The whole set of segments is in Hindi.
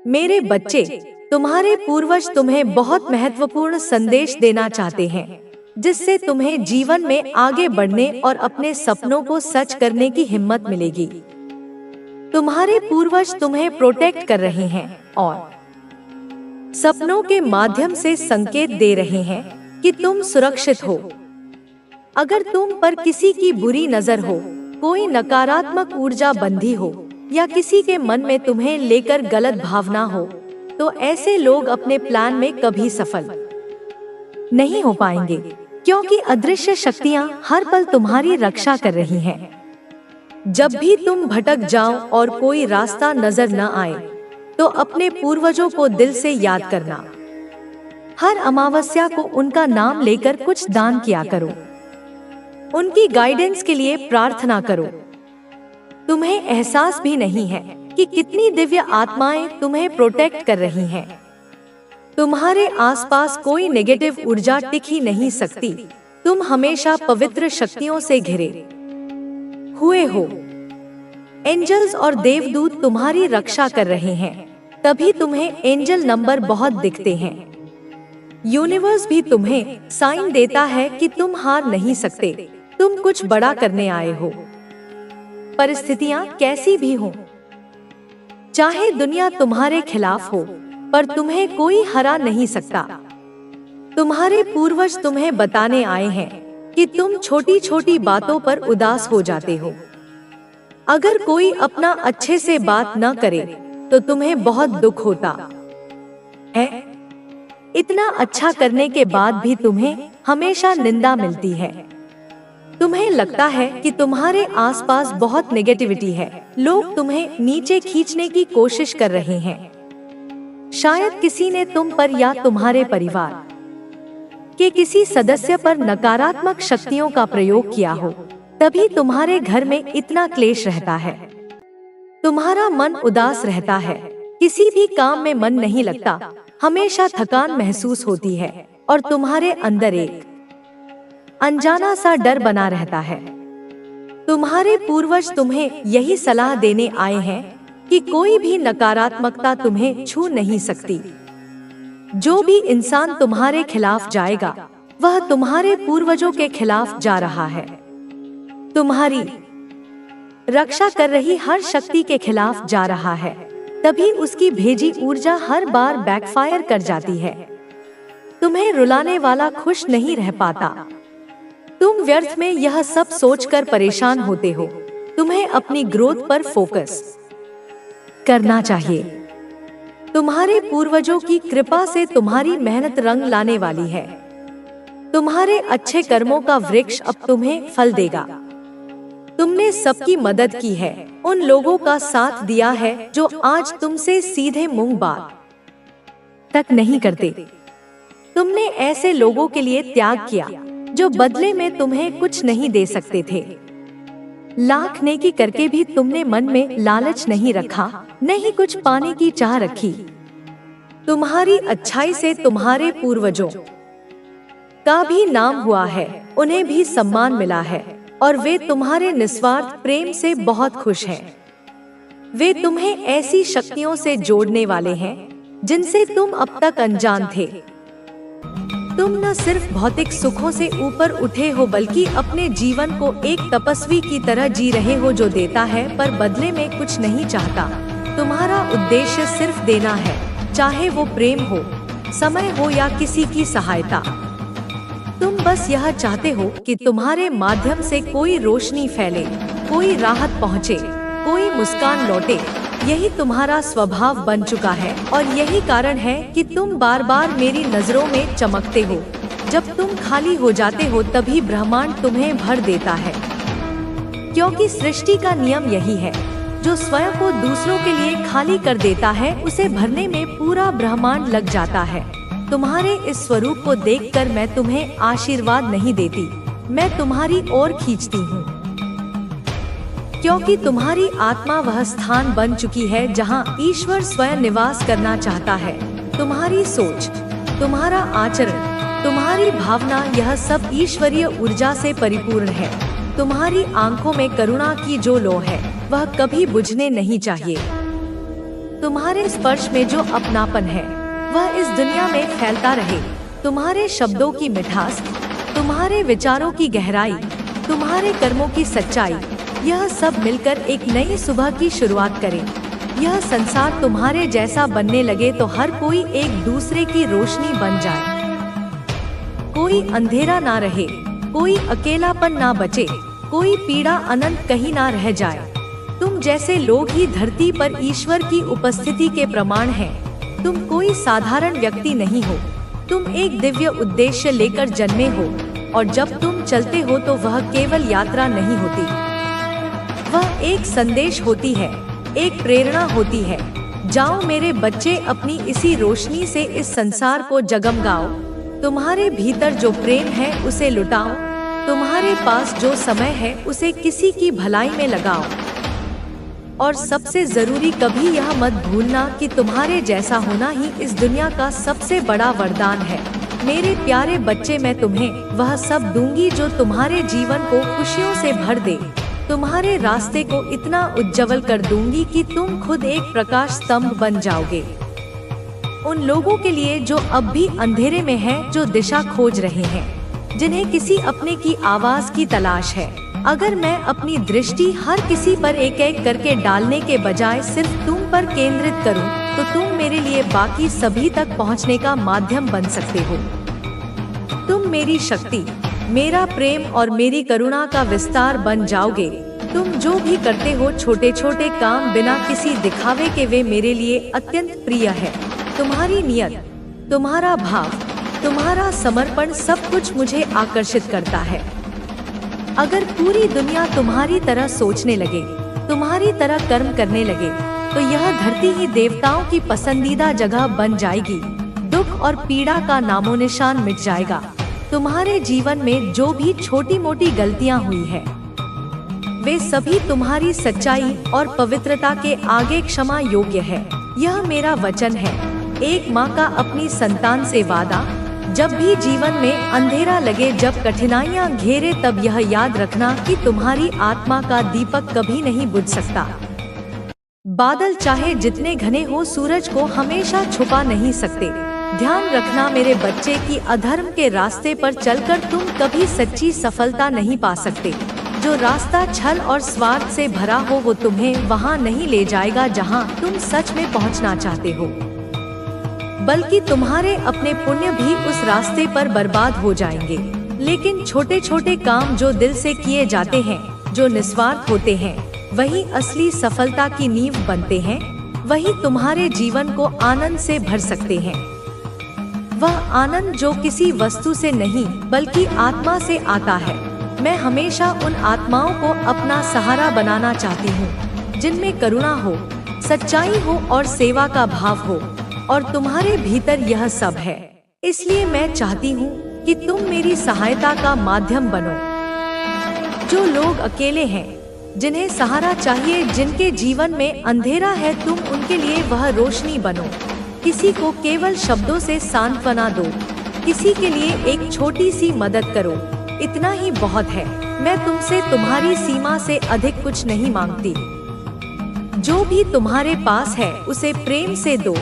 मेरे बच्चे, तुम्हारे पूर्वज तुम्हें बहुत महत्वपूर्ण संदेश देना चाहते हैं, जिससे तुम्हें जीवन में आगे बढ़ने और अपने सपनों को सच करने की हिम्मत मिलेगी। तुम्हारे पूर्वज तुम्हें प्रोटेक्ट कर रहे हैं और सपनों के माध्यम से संकेत दे रहे हैं कि तुम सुरक्षित हो। अगर तुम पर किसी की बुरी नजर हो, कोई नकारात्मक ऊर्जा बंधी हो या किसी के मन में तुम्हें लेकर गलत भावना हो, तो ऐसे लोग अपने प्लान में कभी सफल नहीं हो पाएंगे, क्योंकि अदृश्य शक्तियां हर पल तुम्हारी रक्षा कर रही हैं। जब भी तुम भटक जाओ और कोई रास्ता नजर न आए, तो अपने पूर्वजों को दिल से याद करना। हर अमावस्या को उनका नाम लेकर कुछ दान किया करो। उनकी गाइडेंस के लिए प्रार्थना करो। तुम्हें एहसास भी नहीं है कि कितनी दिव्य आत्माएं तुम्हें प्रोटेक्ट कर रही हैं। तुम्हारे आसपास कोई नेगेटिव ऊर्जा टिक ही नहीं सकती। तुम हमेशा पवित्र शक्तियों से घिरे हुए हो। एंजल्स और देवदूत तुम्हारी रक्षा कर रहे हैं, तभी तुम्हें एंजल नंबर बहुत दिखते हैं। यूनिवर्स भी तुम्हें साइन देता है कि तुम हार नहीं सकते, तुम कुछ बड़ा करने आए हो। परिस्थितियां कैसी भी हों, चाहे दुनिया तुम्हारे खिलाफ हो, पर तुम्हें कोई हरा नहीं सकता। तुम्हारे पूर्वज तुम्हें बताने आए हैं कि तुम छोटी छोटी बातों पर उदास हो जाते हो। अगर कोई अपना अच्छे से बात न करे, तो तुम्हें बहुत दुख होता है। इतना अच्छा करने के बाद भी तुम्हें हमेशा निंदा मिलती है। तुम्हें लगता है कि तुम्हारे आसपास बहुत नेगेटिविटी है, लोग तुम्हें नीचे खींचने की कोशिश कर रहे हैं। शायद किसी ने तुम पर या तुम्हारे परिवार के किसी सदस्य पर नकारात्मक शक्तियों का प्रयोग किया हो, तभी तुम्हारे घर में इतना क्लेश रहता है। तुम्हारा मन उदास रहता है, किसी भी काम में मन नहीं लगता, हमेशा थकान महसूस होती है और तुम्हारे अंदर एक अनजाना सा डर बना रहता है। तुम्हारे पूर्वज तुम्हें यही सलाह देने आए हैं कि कोई भी नकारात्मकता तुम्हें छू नहीं सकती। जो भी इंसान तुम्हारे खिलाफ जाएगा, वह तुम्हारे पूर्वजों के खिलाफ जा रहा है। तुम्हारी रक्षा कर रही हर शक्ति के खिलाफ जा रहा है, तभी उसकी भेजी ऊर्जा हर बार बैकफायर कर जाती है। तुम्हें रुलाने वाला खुश नहीं रह पाता। तुम व्यर्थ में यह सब सोचकर परेशान होते हो। तुम्हें अपनी ग्रोथ पर फोकस करना चाहिए। तुम्हारे पूर्वजों की कृपा से तुम्हारी मेहनत रंग लाने वाली है। तुम्हारे अच्छे कर्मों का वृक्ष अब तुम्हें फल देगा। तुमने सबकी मदद की है, उन लोगों का साथ दिया है जो आज तुमसे सीधे मुंह बात तक नहीं करते। तुमने ऐसे लोगों के लिए त्याग किया जो बदले में तुम्हें कुछ नहीं दे सकते थे। लाख नेकी करके भी तुमने मन में लालच नहीं रखा, नहीं कुछ पाने की चाह रखी। तुम्हारी अच्छाई से तुम्हारे पूर्वजों का भी नाम हुआ है, उन्हें भी सम्मान मिला है और वे तुम्हारे निस्वार्थ प्रेम से बहुत खुश हैं। वे तुम्हें ऐसी शक्तियों से जोड़ने वाले हैं जिनसे तुम अब तक अनजान थे। तुम न सिर्फ भौतिक सुखों से ऊपर उठे हो, बल्कि अपने जीवन को एक तपस्वी की तरह जी रहे हो जो देता है पर बदले में कुछ नहीं चाहता। तुम्हारा उद्देश्य सिर्फ देना है, चाहे वो प्रेम हो, समय हो या किसी की सहायता। तुम बस यह चाहते हो कि तुम्हारे माध्यम से कोई रोशनी फैले, कोई राहत पहुँचे, कोई मुस्कान लौटे। यही तुम्हारा स्वभाव बन चुका है और यही कारण है कि तुम बार बार मेरी नजरों में चमकते हो। जब तुम खाली हो जाते हो, तभी ब्रह्मांड तुम्हें भर देता है, क्योंकि सृष्टि का नियम यही है, जो स्वयं को दूसरों के लिए खाली कर देता है, उसे भरने में पूरा ब्रह्मांड लग जाता है। तुम्हारे इस स्वरूप को देखकर मैं तुम्हें आशीर्वाद नहीं देती, मैं तुम्हारी ओर खींचती हूँ, क्योंकि तुम्हारी आत्मा वह स्थान बन चुकी है जहाँ ईश्वर स्वयं निवास करना चाहता है। तुम्हारी सोच, तुम्हारा आचरण, तुम्हारी भावना, यह सब ईश्वरीय ऊर्जा से परिपूर्ण है। तुम्हारी आंखों में करुणा की जो लौ है, वह कभी बुझने नहीं चाहिए। तुम्हारे स्पर्श में जो अपनापन है वह इस दुनिया में फैलता रहे। तुम्हारे शब्दों की मिठास, तुम्हारे विचारों की गहराई, तुम्हारे कर्मों की सच्चाई, यह सब मिलकर एक नई सुबह की शुरुआत करे। यह संसार तुम्हारे जैसा बनने लगे तो हर कोई एक दूसरे की रोशनी बन जाए। कोई अंधेरा ना रहे, कोई अकेलापन ना बचे, कोई पीड़ा अनंत कहीं ना रह जाए। तुम जैसे लोग ही धरती पर ईश्वर की उपस्थिति के प्रमाण हैं। तुम कोई साधारण व्यक्ति नहीं हो, तुम एक दिव्य उद्देश्य लेकर जन्मे हो, और जब तुम चलते हो तो वह केवल यात्रा नहीं होती, वह एक संदेश होती है, एक प्रेरणा होती है। जाओ मेरे बच्चे, अपनी इसी रोशनी से इस संसार को जगमगाओ। तुम्हारे भीतर जो प्रेम है उसे लुटाओ, तुम्हारे पास जो समय है उसे किसी की भलाई में लगाओ। और सबसे जरूरी, कभी यह मत भूलना कि तुम्हारे जैसा होना ही इस दुनिया का सबसे बड़ा वरदान है। मेरे प्यारे बच्चे, मैं तुम्हें वह सब दूंगी जो तुम्हारे जीवन को खुशियों से भर दे। तुम्हारे रास्ते को इतना उज्जवल कर दूंगी कि तुम खुद एक प्रकाश स्तंभ बन जाओगे। उन लोगों के लिए जो अब भी अंधेरे में हैं, जो दिशा खोज रहे हैं, जिन्हें किसी अपने की आवाज की तलाश है। अगर मैं अपनी दृष्टि हर किसी पर एक एक करके डालने के बजाय सिर्फ तुम पर केंद्रित करूं, तो तुम मेरे लिए बाकी सभी तक पहुंचने का माध्यम बन सकते हो। तुम मेरी शक्ति, मेरा प्रेम और मेरी करुणा का विस्तार बन जाओगे। तुम जो भी करते हो, छोटे छोटे काम बिना किसी दिखावे के, वे मेरे लिए अत्यंत प्रिय है। तुम्हारी नियत, तुम्हारा भाव, तुम्हारा समर्पण, सब कुछ मुझे आकर्षित करता है। अगर पूरी दुनिया तुम्हारी तरह सोचने लगे, तुम्हारी तरह कर्म करने लगे, तो यह धरती ही देवताओं की पसंदीदा जगह बन जाएगी। दुख और पीड़ा का नामो निशान मिट जाएगा। तुम्हारे जीवन में जो भी छोटी मोटी गलतियां हुई है, वे सभी तुम्हारी सच्चाई और पवित्रता के आगे क्षमा योग्य है। यह मेरा वचन है, एक माँ का अपनी संतान से वादा। जब भी जीवन में अंधेरा लगे, जब कठिनाइयाँ घेरे, तब यह याद रखना कि तुम्हारी आत्मा का दीपक कभी नहीं बुझ सकता। बादल चाहे जितने घने हो, सूरज को हमेशा छुपा नहीं सकते। ध्यान रखना मेरे बच्चे कि अधर्म के रास्ते पर चलकर तुम कभी सच्ची सफलता नहीं पा सकते। जो रास्ता छल और स्वार्थ से भरा हो, वो तुम्हें वहाँ नहीं ले जाएगा जहाँ तुम सच में पहुँचना चाहते हो, बल्कि तुम्हारे अपने पुण्य भी उस रास्ते पर बर्बाद हो जाएंगे। लेकिन छोटे छोटे काम जो दिल से किए जाते हैं, जो निस्वार्थ होते हैं, वही असली सफलता की नींव बनते हैं। वही तुम्हारे जीवन को आनंद से भर सकते हैं। वह आनंद जो किसी वस्तु से नहीं, बल्कि आत्मा से आता है। मैं हमेशा उन आत्माओं को अपना सहारा बनाना चाहती हूँ, जिनमें करुणा हो, सच्चाई हो और सेवा का भाव हो। और तुम्हारे भीतर यह सब है। इसलिए मैं चाहती हूँ कि तुम मेरी सहायता का माध्यम बनो। जो लोग अकेले हैं, जिन्हें सहारा चाहिए, जिनके जीवन में अंधेरा है, तुम उनके लिए वह रोशनी बनो। किसी को केवल शब्दों से सांत्वना दो, किसी के लिए एक छोटी सी मदद करो, इतना ही बहुत है। मैं तुमसे तुम्हारी सीमा से अधिक कुछ नहीं मांगती। जो भी तुम्हारे पास है उसे प्रेम से दो।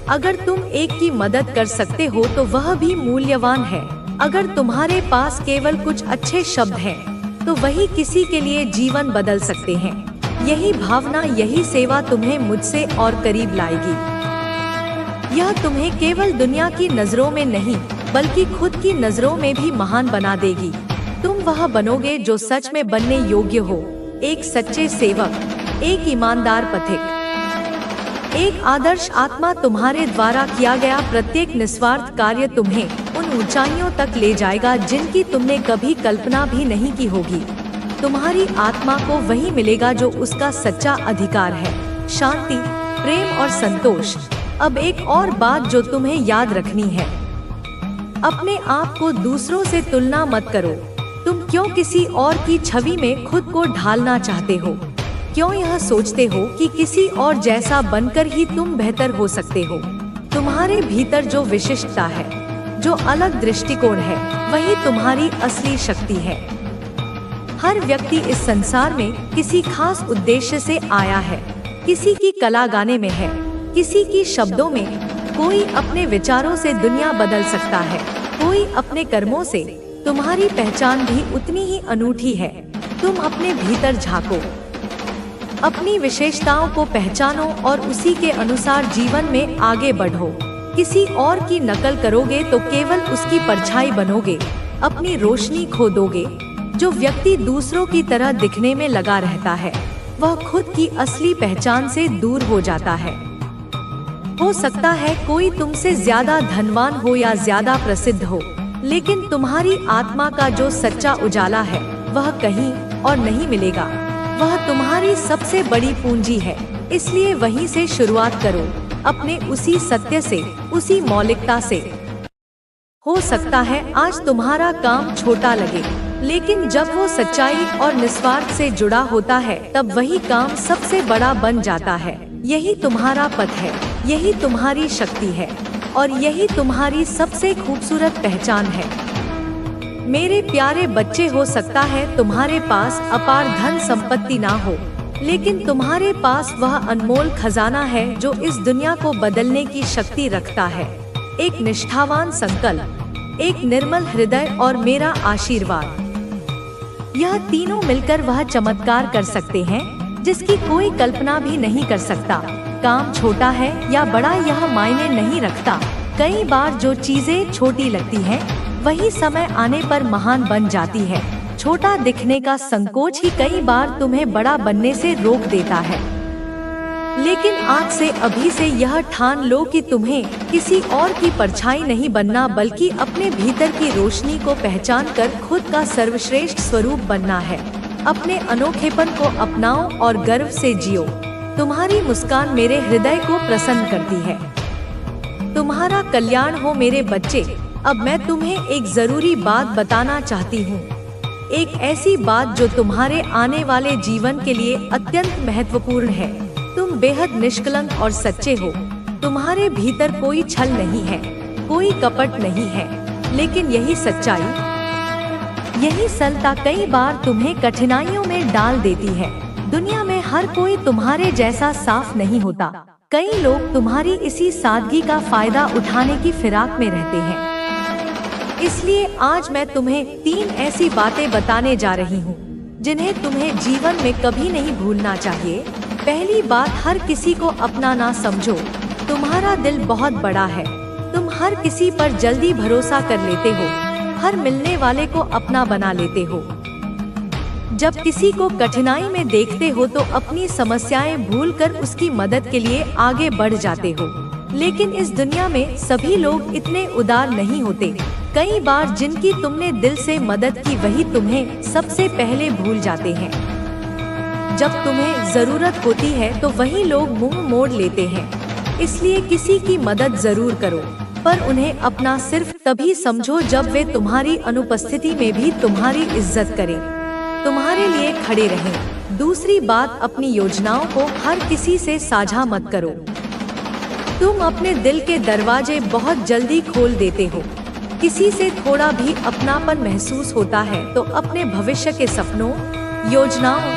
अगर तुम एक की मदद कर सकते हो तो वह भी मूल्यवान है। अगर तुम्हारे पास केवल कुछ अच्छे शब्द हैं, तो वही किसी के लिए जीवन बदल सकते हैं। यही भावना, यही सेवा तुम्हें मुझसे और करीब लाएगी। यह तुम्हें केवल दुनिया की नजरों में नहीं, बल्कि खुद की नजरों में भी महान बना देगी। तुम वह बनोगे जो सच में बनने योग्य हो। एक सच्चे सेवक, एक ईमानदार पथिक, एक आदर्श आत्मा। तुम्हारे द्वारा किया गया प्रत्येक निस्वार्थ कार्य तुम्हें उन ऊंचाइयों तक ले जाएगा जिनकी तुमने कभी कल्पना भी नहीं की होगी। तुम्हारी आत्मा को वही मिलेगा जो उसका सच्चा अधिकार है, शांति, प्रेम और संतोष। अब एक और बात जो तुम्हें याद रखनी है, अपने आप को दूसरों से तुलना मत करो। तुम क्यों किसी और की छवि में खुद को ढालना चाहते हो? क्यों यह सोचते हो कि किसी और जैसा बनकर ही तुम बेहतर हो सकते हो? तुम्हारे भीतर जो विशिष्टता है, जो अलग दृष्टिकोण है, वही तुम्हारी असली शक्ति है। हर व्यक्ति इस संसार में किसी खास उद्देश्य से आया है। किसी की कला गाने में है, किसी की शब्दों में, कोई अपने विचारों से दुनिया बदल सकता है, कोई अपने कर्मों से। तुम्हारी पहचान भी उतनी ही अनूठी है। तुम अपने भीतर झांको, अपनी विशेषताओं को पहचानो और उसी के अनुसार जीवन में आगे बढ़ो। किसी और की नकल करोगे तो केवल उसकी परछाई बनोगे, अपनी रोशनी खो दोगे। जो व्यक्ति दूसरों की तरह दिखने में लगा रहता है, वह खुद की असली पहचान से दूर हो जाता है। हो सकता है कोई तुमसे ज्यादा धनवान हो या ज्यादा प्रसिद्ध हो, लेकिन तुम्हारी आत्मा का जो सच्चा उजाला है वह कहीं और नहीं मिलेगा। वह तुम्हारी सबसे बड़ी पूंजी है, इसलिए वहीं से शुरुआत करो, अपने उसी सत्य से, उसी मौलिकता से। हो सकता है आज तुम्हारा काम छोटा लगे, लेकिन जब वो सच्चाई और निस्वार्थ से जुड़ा होता है तब वही काम सबसे बड़ा बन जाता है। यही तुम्हारा पथ है, यही तुम्हारी शक्ति है और यही तुम्हारी सबसे खूबसूरत पहचान है। मेरे प्यारे बच्चे, हो सकता है तुम्हारे पास अपार धन संपत्ति ना हो, लेकिन तुम्हारे पास वह अनमोल खजाना है जो इस दुनिया को बदलने की शक्ति रखता है। एक निष्ठावान संकल्प, एक निर्मल हृदय और मेरा आशीर्वाद, यह तीनों मिलकर वह चमत्कार कर सकते हैं जिसकी कोई कल्पना भी नहीं कर सकता। काम छोटा है या बड़ा यह मायने नहीं रखता। कई बार जो चीजें छोटी लगती हैं, वही समय आने पर महान बन जाती है। छोटा दिखने का संकोच ही कई बार तुम्हें बड़ा बनने से रोक देता है। लेकिन आज से, अभी से यह ठान लो कि तुम्हें किसी और की परछाई नहीं बनना, बल्कि अपने भीतर की रोशनी को पहचान कर खुद का सर्वश्रेष्ठ स्वरूप बनना है। अपने अनोखेपन को अपनाओ और गर्व से जियो। तुम्हारी मुस्कान मेरे हृदय को प्रसन्न करती है। तुम्हारा कल्याण हो मेरे बच्चे। अब मैं तुम्हें एक जरूरी बात बताना चाहती हूँ, एक ऐसी बात जो तुम्हारे आने वाले जीवन के लिए अत्यंत महत्वपूर्ण है। तुम बेहद निष्कलंक और सच्चे हो। तुम्हारे भीतर कोई छल नहीं है, कोई कपट नहीं है, लेकिन यही सच्चाई, यही सरलता कई बार तुम्हें कठिनाइयों में डाल देती है। दुनिया में हर कोई तुम्हारे जैसा साफ नहीं होता। कई लोग तुम्हारी इसी सादगी का फायदा उठाने की फिराक में रहते हैं। इसलिए आज मैं तुम्हें 3 ऐसी बातें बताने जा रही हूँ जिन्हें तुम्हें जीवन में कभी नहीं भूलना चाहिए। पहली बात, हर किसी को अपना ना समझो। तुम्हारा दिल बहुत बड़ा है। तुम हर किसी पर जल्दी भरोसा कर लेते हो, हर मिलने वाले को अपना बना लेते हो। जब किसी को कठिनाई में देखते हो तो अपनी समस्याएं भूलकर उसकी मदद के लिए आगे बढ़ जाते हो। लेकिन इस दुनिया में सभी लोग इतने उदार नहीं होते। कई बार जिनकी तुमने दिल से मदद की, वही तुम्हें सबसे पहले भूल जाते हैं। जब तुम्हें जरूरत होती है तो वही लोग मुंह मोड़ लेते हैं। इसलिए किसी की मदद जरूर करो, पर उन्हें अपना सिर्फ तभी समझो जब वे तुम्हारी अनुपस्थिति में भी तुम्हारी इज्जत करें, तुम्हारे लिए खड़े रहें। दूसरी बात, अपनी योजनाओं को हर किसी से साझा मत करो। तुम अपने दिल के दरवाजे बहुत जल्दी खोल देते हो। किसी से थोड़ा भी अपनापन महसूस होता है तो अपने भविष्य के सपनों, योजनाओं,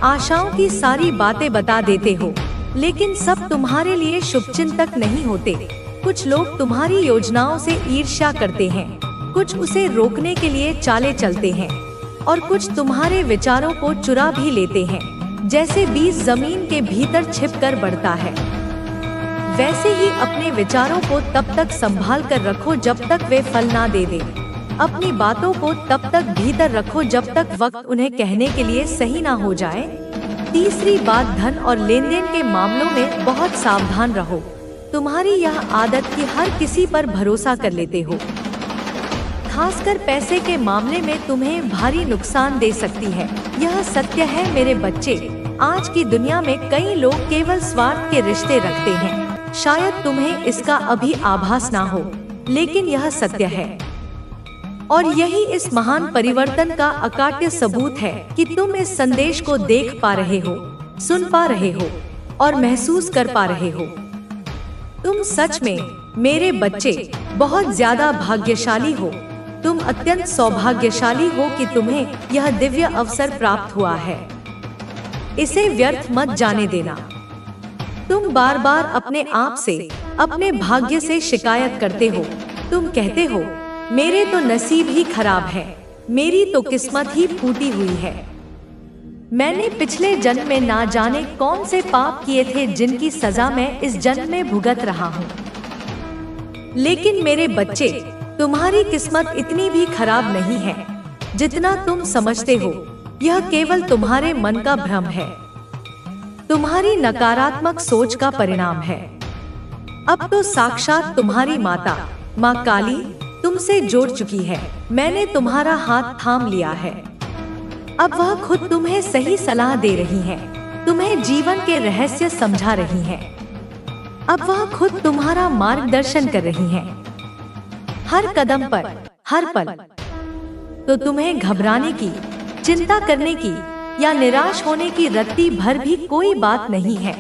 आशाओं की सारी बातें बता देते हो। लेकिन सब तुम्हारे लिए शुभचिंतक नहीं होते। कुछ लोग तुम्हारी योजनाओं से ईर्ष्या करते हैं, कुछ उसे रोकने के लिए चालें चलते हैं और कुछ तुम्हारे विचारों को चुरा भी लेते हैं। जैसे बीज जमीन के भीतर छिपकर बढ़ता है, वैसे ही अपने विचारों को तब तक संभाल कर रखो जब तक वे फल ना दे दे। अपनी बातों को तब तक भीतर रखो जब तक वक्त उन्हें कहने के लिए सही ना हो जाए। तीसरी बात, धन और लेन देन के मामलों में बहुत सावधान रहो। तुम्हारी यह आदत कि हर किसी पर भरोसा कर लेते हो, खासकर पैसे के मामले में तुम्हें भारी नुकसान दे सकती है। यह सत्य है मेरे बच्चे। आज की दुनिया में कई लोग केवल स्वार्थ के रिश्ते रखते हैं। शायद तुम्हें इसका अभी आभास ना हो, लेकिन यह सत्य है। और यही इस महान परिवर्तन का अकाट्य सबूत है कि तुम इस संदेश को देख पा रहे हो, सुन पा रहे हो और महसूस कर पा रहे हो। तुम सच में मेरे बच्चे बहुत ज्यादा भाग्यशाली हो। तुम अत्यंत सौभाग्यशाली हो कि तुम्हें यह दिव्य अवसर प्राप्त हुआ है। इसे व्यर्थ मत जाने देना। तुम बार बार अपने आप से, अपने भाग्य से शिकायत करते हो। तुम कहते हो, मेरे तो नसीब ही खराब है, मेरी तो किस्मत ही फूटी हुई है। मैंने पिछले जन्म में ना जाने कौन से पाप किए थे जिनकी सजा मैं इस जन्म में भुगत रहा हूँ। लेकिन मेरे बच्चे, तुम्हारी किस्मत इतनी भी खराब नहीं है जितना तुम समझते हो। यह केवल तुम्हारे मन का भ्रम है, तुम्हारी नकारात्मक सोच का परिणाम है। अब तो साक्षात तुम्हारी माता, माँ काली तुमसे जोड़ चुकी है। मैंने तुम्हारा हाथ थाम लिया है। अब वह खुद तुम्हें सही सलाह दे रही है, तुम्हें जीवन के रहस्य समझा रही है। अब वह खुद तुम्हारा मार्गदर्शन कर रही है, हर कदम पर, हर पल। तो तुम्हें घबराने की, चिंता करने की या निराश होने की रत्ती भर भी कोई बात नहीं है,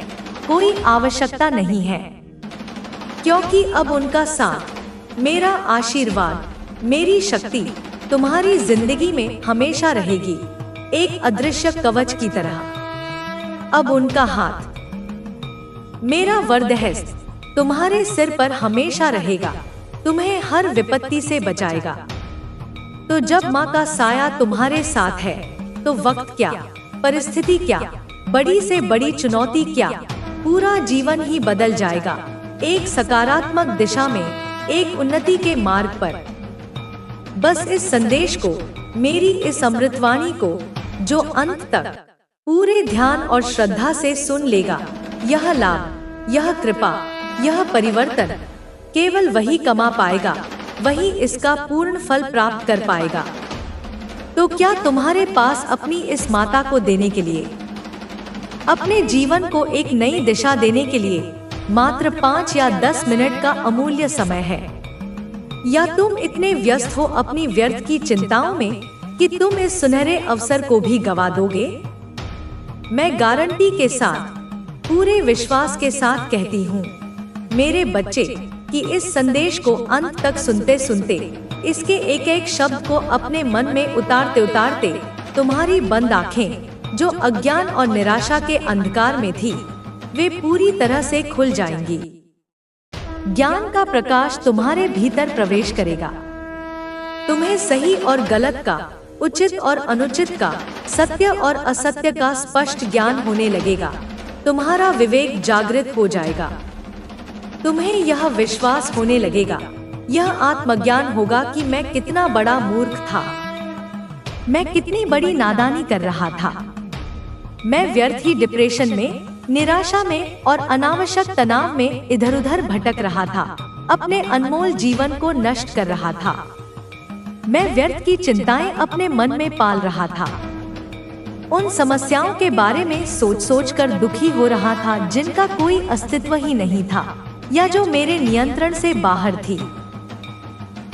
कोई आवश्यकता नहीं है। क्योंकि अब उनका साथ, मेरा आशीर्वाद, मेरी शक्ति तुम्हारी जिंदगी में हमेशा रहेगी, एक अदृश्य कवच की तरह। अब उनका हाथ, मेरा वरदहस्त तुम्हारे सिर पर हमेशा रहेगा, तुम्हें हर विपत्ति से बचाएगा। तो जब माँ का साया तुम्हारे साथ है तो वक्त क्या, परिस्थिति क्या, बड़ी से बड़ी चुनौती क्या, पूरा जीवन ही बदल जाएगा, एक सकारात्मक दिशा में, एक उन्नति के मार्ग पर। बस इस संदेश को, मेरी इस अमृतवाणी को जो अंत तक पूरे ध्यान और श्रद्धा से सुन लेगा, यह लाभ, यह कृपा, यह परिवर्तन केवल वही कमा पाएगा, वही इसका पूर्ण फल प्राप्त कर पाएगा। तो क्या तुम्हारे पास अपनी इस माता को देने के लिए, अपने जीवन को एक नई दिशा देने के लिए मात्र 5 या 10 मिनट का अमूल्य समय है? या तुम इतने व्यस्त हो अपनी व्यर्थ की चिंताओं में कि तुम इस सुनहरे अवसर को भी गवा दोगे? मैं गारंटी के साथ, पूरे विश्वास के साथ कहती हूँ मेरे बच्चे, कि इस संदेश को अंत तक सुनते सुनते, इसके एक एक शब्द को अपने मन में उतारते उतारते तुम्हारी बंद आंखें जो अज्ञान और निराशा के अंधकार में थी, वे पूरी तरह से खुल जाएंगी। ज्ञान का प्रकाश तुम्हारे भीतर प्रवेश करेगा। तुम्हें सही और गलत का, उचित और अनुचित का, सत्य और असत्य का स्पष्ट ज्ञान होने लगेगा। तुम्हारा विवेक जागृत हो जाएगा। तुम्हें यह विश्वास होने लगेगा, यह आत्मज्ञान होगा कि मैं कितना बड़ा मूर्ख था, मैं कितनी बड़ी नादानी कर रहा था। मैं व्यर्थ ही डिप्रेशन में, निराशा में और अनावश्यक तनाव में इधर उधर भटक रहा था, अपने अनमोल जीवन को नष्ट कर रहा था। मैं व्यर्थ की चिंताएं अपने मन में पाल रहा था, उन समस्याओं के बारे में सोच सोच कर दुखी हो रहा था जिनका कोई अस्तित्व ही नहीं था या जो मेरे नियंत्रण से बाहर थी।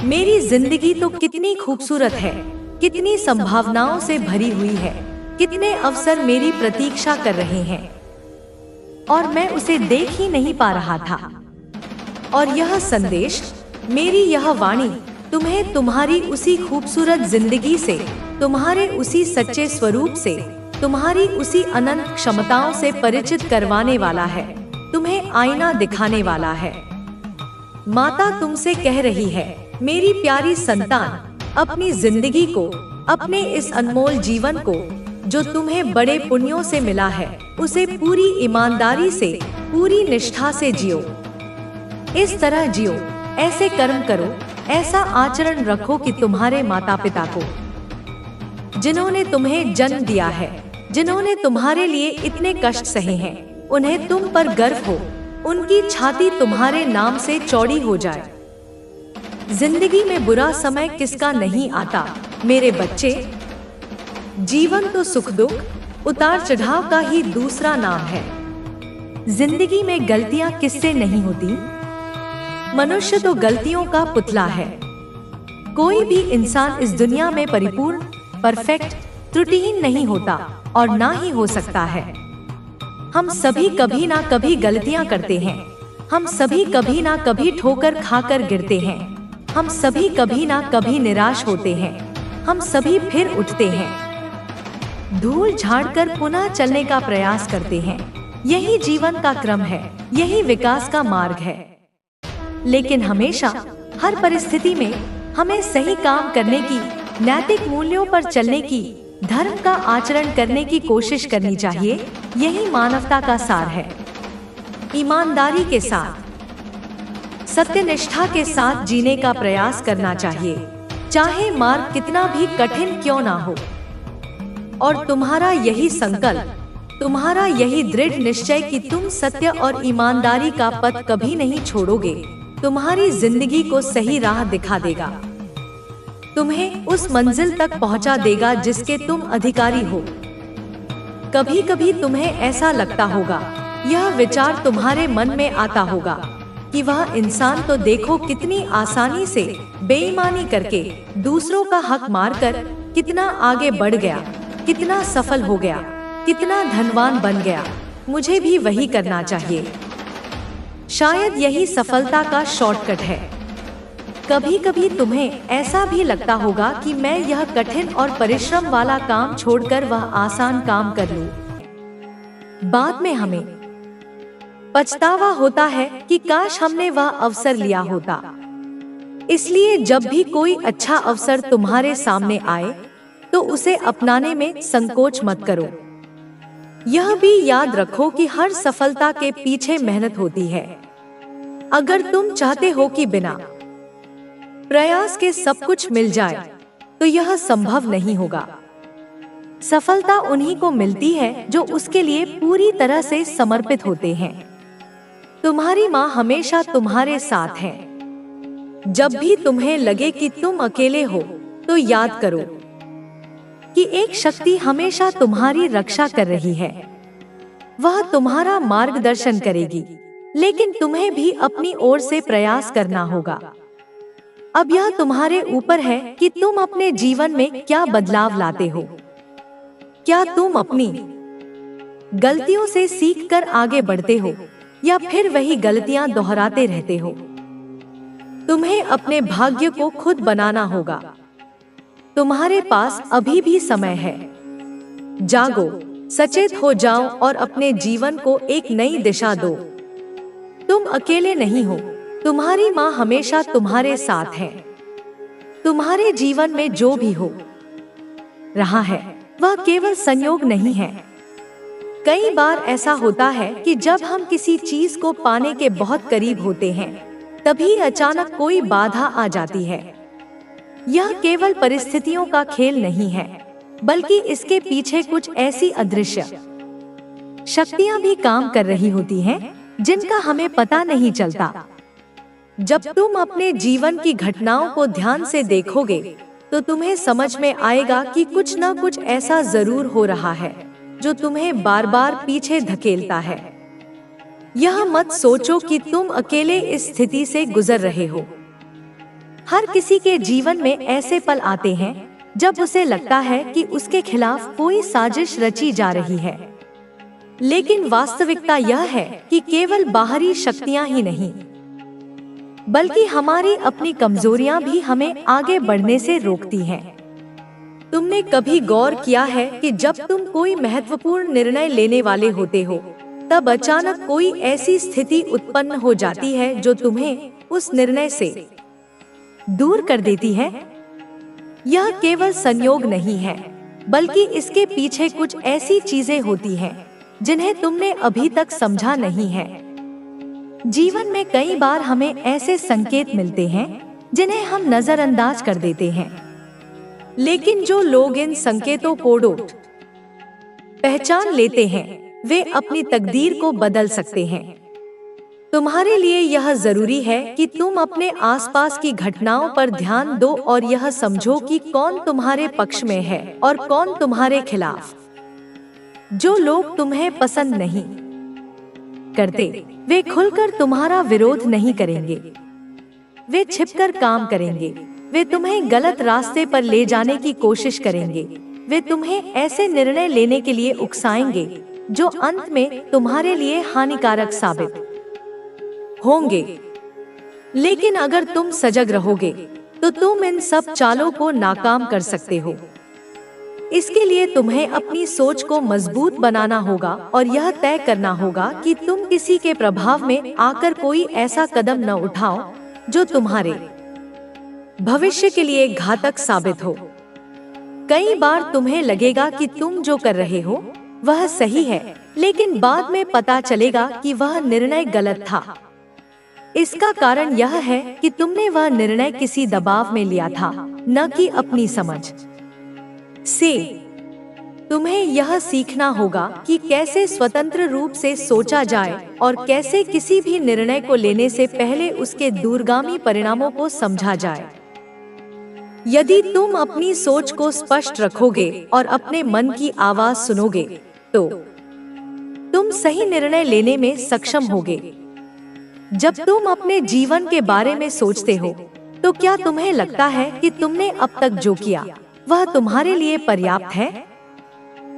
मेरी जिंदगी तो कितनी खूबसूरत है, कितनी संभावनाओं से भरी हुई है, कितने अवसर मेरी प्रतीक्षा कर रहे हैं और मैं उसे देख ही नहीं पा रहा था। और यह संदेश, मेरी यह वाणी तुम्हें तुम्हारी उसी खूबसूरत जिंदगी से, तुम्हारे उसी सच्चे स्वरूप से, तुम्हारी उसी अनंत क्षमताओं से परिचित करवाने वाला है, तुम्हें आईना दिखाने वाला है। माता तुमसे कह रही है, मेरी प्यारी संतान, अपनी जिंदगी को, अपने इस अनमोल जीवन को जो तुम्हें बड़े पुण्यों से मिला है, उसे पूरी ईमानदारी से, पूरी निष्ठा से जियो। इस तरह जियो, ऐसे कर्म करो, ऐसा आचरण रखो कि तुम्हारे माता पिता को, जिन्होंने तुम्हें जन्म दिया है, जिन्होंने तुम्हारे लिए इतने कष्ट सहे हैं, उन्हें तुम पर गर्व हो, उनकी छाती तुम्हारे नाम से चौड़ी हो जाए। जिंदगी में बुरा समय किसका नहीं आता मेरे बच्चे। जीवन तो सुख दुख, उतार चढ़ाव का ही दूसरा नाम है। जिंदगी में गलतियां किससे नहीं होती? मनुष्य तो गलतियों का पुतला है। कोई भी इंसान इस दुनिया में परिपूर्ण, परफेक्ट, त्रुटिहीन नहीं होता और ना ही हो सकता है। हम सभी कभी ना कभी गलतियां करते हैं, हम सभी कभी ना कभी ठोकर खाकर गिरते हैं, हम सभी कभी ना कभी निराश होते हैं, हम सभी फिर उठते हैं, धूल झाड़कर पुनः चलने का प्रयास करते हैं। यही जीवन का क्रम है, यही विकास का मार्ग है। लेकिन हमेशा हर परिस्थिति में हमें सही काम करने की, नैतिक मूल्यों पर चलने की, धर्म का आचरण करने की कोशिश करनी चाहिए। यही मानवता का सार है। ईमानदारी के साथ, सत्यनिष्ठा के साथ जीने का प्रयास करना चाहिए, चाहे मार्ग कितना भी कठिन क्यों ना हो। और तुम्हारा यही संकल्प, तुम्हारा यही दृढ़ निश्चय कि तुम सत्य और ईमानदारी का पथ कभी नहीं छोड़ोगे, तुम्हारी जिंदगी को सही राह दिखा देगा, तुम्हें उस मंजिल तक पहुंचा देगा जिसके तुम अधिकारी हो। कभी कभी तुम्हें ऐसा लगता होगा, यह विचार तुम्हारे मन में आता होगा कि वह इंसान तो देखो कितनी आसानी से बेईमानी करके, दूसरों का हक मारकर कितना आगे बढ़ गया, कितना सफल हो गया, कितना धनवान बन गया, मुझे भी वही करना चाहिए। शायद यही सफलता का शॉर्टकट है। कभी कभी तुम्हें ऐसा भी लगता होगा कि मैं यह कठिन और परिश्रम वाला काम छोड़कर वह आसान काम कर लूं। बाद में हमें पछतावा होता है कि काश हमने वह अवसर लिया होता। इसलिए जब भी कोई अच्छा अवसर तुम्हारे सामने आए तो उसे अपनाने में संकोच मत करो। यह भी याद रखो कि हर सफलता के पीछे मेहनत होती है। अगर तुम चाहते हो कि बिना प्रयास के सब कुछ मिल जाए तो यह संभव नहीं होगा। सफलता उन्हीं को मिलती है जो उसके लिए पूरी तरह से समर्पित होते हैं। तुम्हारी माँ हमेशा तुम्हारे साथ है। जब भी तुम्हें लगे कि तुम अकेले हो तो याद करो कि एक शक्ति हमेशा तुम्हारी रक्षा कर रही है। वह तुम्हारा मार्गदर्शन करेगी, लेकिन तुम्हें भी अपनी ओर से प्रयास करना होगा। अब यह तुम्हारे ऊपर है कि तुम अपने जीवन में क्या बदलाव लाते हो। क्या तुम अपनी गलतियों से सीखकर आगे बढ़ते हो या फिर वही गलतियां दोहराते रहते हो? तुम्हें अपने भाग्य को खुद बनाना होगा। तुम्हारे पास अभी भी समय है। जागो, सचेत हो जाओ और अपने जीवन को एक नई दिशा दो। तुम अकेले नहीं हो, तुम्हारी माँ हमेशा तुम्हारे साथ है। तुम्हारे जीवन में जो भी हो रहा है वह केवल संयोग नहीं है। कई बार ऐसा होता है कि जब हम किसी चीज को पाने के बहुत करीब होते हैं, तभी अचानक कोई बाधा आ जाती है। यह केवल परिस्थितियों का खेल नहीं है, बल्कि इसके पीछे कुछ ऐसी अदृश्य शक्तियां भी काम कर रही होती हैं, जिनका हमें पता नहीं चलता। जब तुम अपने जीवन की घटनाओं को ध्यान से देखोगे तो तुम्हें समझ में आएगा कि कुछ न कुछ ऐसा जरूर हो रहा है जो तुम्हें बार बार पीछे धकेलता है। यह मत सोचो कि तुम अकेले इस स्थिति से गुजर रहे हो। हर किसी के जीवन में ऐसे पल आते हैं जब उसे लगता है कि उसके खिलाफ कोई साजिश रची जा रही है। लेकिन वास्तविकता यह है कि केवल बाहरी शक्तियां ही नहीं, बल्कि हमारी अपनी कमजोरियां भी हमें आगे बढ़ने से रोकती हैं। तुमने कभी गौर किया है कि जब तुम कोई महत्वपूर्ण निर्णय लेने वाले होते हो, तब अचानक कोई ऐसी स्थिति उत्पन्न हो जाती है जो तुम्हें उस निर्णय से दूर कर देती है? यह केवल संयोग नहीं है, बल्कि इसके पीछे कुछ ऐसी चीजें होती हैं जिन्हें तुमने अभी तक समझा नहीं है। जीवन में कई बार हमें ऐसे संकेत मिलते हैं जिन्हें हम नजरअंदाज कर देते हैं, लेकिन जो लोग इन संकेतों को पहचान लेते हैं, वे अपनी तकदीर को बदल सकते हैं। तुम्हारे लिए यह जरूरी है कि तुम अपने आसपास की घटनाओं पर ध्यान दो और यह समझो कि कौन तुम्हारे पक्ष में है और कौन तुम्हारे खिलाफ। जो लोग तुम्हें पसंद नहीं करते, वे खुलकर तुम्हारा विरोध नहीं करेंगे। वे छिपकर काम करेंगे। वे तुम्हें गलत रास्ते पर ले जाने की कोशिश करेंगे। वे तुम्हें ऐसे निर्णय लेने के लिए उकसाएंगे जो अंत में तुम्हारे लिए हानिकारक साबित होंगे। लेकिन अगर तुम सजग रहोगे तो तुम इन सब चालों को नाकाम कर सकते हो। इसके लिए तुम्हें अपनी सोच को मजबूत बनाना होगा और यह तय करना होगा कि तुम किसी के प्रभाव में आकर कोई ऐसा कदम न उठाओ जो तुम्हारे भविष्य के लिए घातक साबित हो। कई बार तुम्हें लगेगा कि तुम जो कर रहे हो वह सही है, लेकिन बाद में पता चलेगा कि वह निर्णय गलत था। इसका कारण यह है कि तुमने वह निर्णय किसी दबाव में लिया था, न कि अपनी समझ से। तुम्हें यह सीखना होगा कि कैसे स्वतंत्र रूप से सोचा जाए और कैसे किसी भी निर्णय को लेने से पहले उसके दूरगामी परिणामों को समझा जाए। यदि तुम अपनी सोच को स्पष्ट रखोगे और अपने मन की आवाज सुनोगे, तो तुम सही निर्णय लेने में सक्षम होगे। जब तुम अपने जीवन के बारे में सोचते हो, तो क्या तुम्हें लगता है कि तुमने अब तक जो किया वह तुम्हारे लिए पर्याप्त है?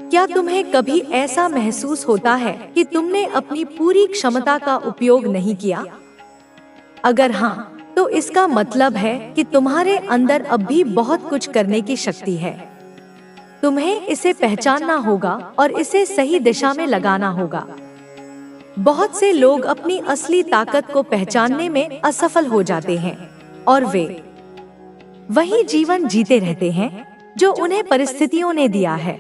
क्या तुम्हें कभी ऐसा महसूस होता है कि तुमने अपनी पूरी क्षमता का उपयोग नहीं किया? अगर हाँ, तो इसका मतलब है कि तुम्हारे अंदर अब भी बहुत कुछ करने की शक्ति है। तुम्हें इसे पहचानना होगा और इसे सही दिशा में लगाना होगा। बहुत से लोग अपनी असली ताकत को पहचानने में असफल हो जाते हैं और वे वही जीवन जीते रहते हैं जो उन्हें परिस्थितियों ने दिया है।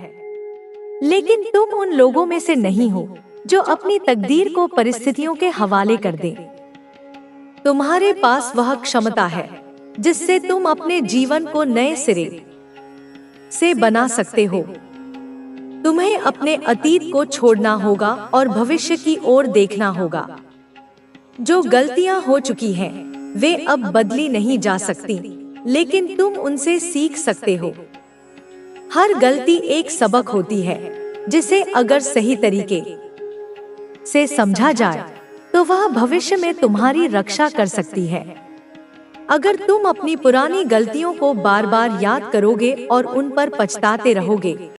लेकिन तुम उन लोगों में से नहीं हो जो अपनी तकदीर को परिस्थितियों के हवाले कर दे। तुम्हारे पास वह क्षमता है जिससे तुम अपने जीवन को नए सिरे से बना सकते हो। तुम्हें अपने अतीत को छोड़ना होगा और भविष्य की ओर देखना होगा। जो गलतियां हो चुकी हैं, वे अब बदली नहीं जा सकती, लेकिन तुम उनसे सीख सकते हो। हर गलती एक सबक होती है जिसे अगर सही तरीके से समझा जाए तो वह भविष्य में तुम्हारी रक्षा कर सकती है। अगर तुम अपनी पुरानी गलतियों को बार बार याद करोगे और उन पर पछताते रहोगे,